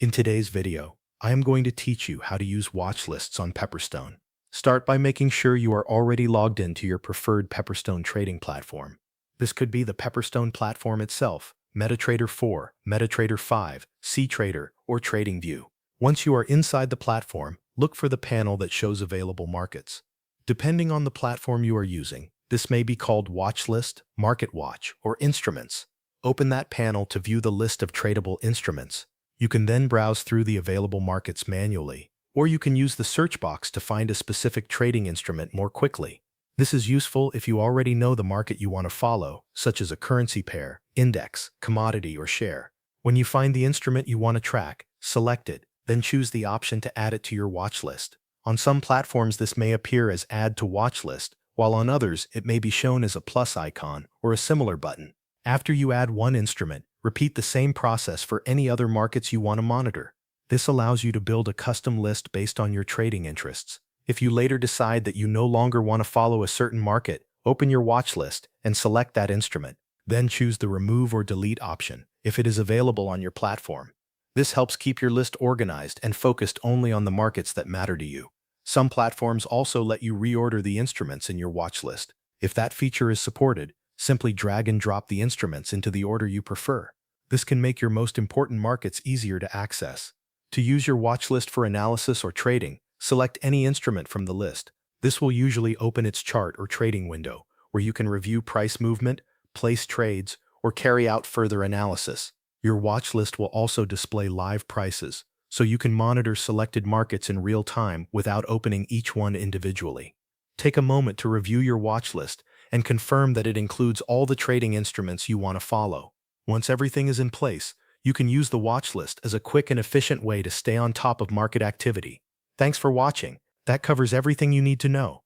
In today's video, I am going to teach you how to use watch lists on Pepperstone. Start by making sure you are already logged into your preferred Pepperstone trading platform. This could be the Pepperstone platform itself, MetaTrader 4, MetaTrader 5, CTrader, or TradingView. Once you are inside the platform, look for the panel that shows available markets. Depending on the platform you are using, this may be called Watch List, Market Watch, or Instruments. Open that panel to view the list of tradable instruments. You can then browse through the available markets manually, or you can use the search box to find a specific trading instrument more quickly. This is useful if you already know the market you want to follow, such as a currency pair, index, commodity, or share. When you find the instrument you want to track, select it, then choose the option to add it to your watch list. On some platforms, this may appear as Add to Watch List, while on others, it may be shown as a plus icon or a similar button. After you add one instrument, repeat the same process for any other markets you want to monitor. This allows you to build a custom list based on your trading interests. If you later decide that you no longer want to follow a certain market, open your watch list and select that instrument. Then choose the Remove or Delete option if it is available on your platform. This helps keep your list organized and focused only on the markets that matter to you. Some platforms also let you reorder the instruments in your watch list. If that feature is supported, simply drag and drop the instruments into the order you prefer. This can make your most important markets easier to access. To use your watch list for analysis or trading, select any instrument from the list. This will usually open its chart or trading window, where you can review price movement, place trades, or carry out further analysis. Your watch list will also display live prices, so you can monitor selected markets in real time without opening each one individually. Take a moment to review your watch list and confirm that it includes all the trading instruments you want to follow. Once everything is in place, you can use the watch list as a quick and efficient way to stay on top of market activity. Thanks for watching. That covers everything you need to know.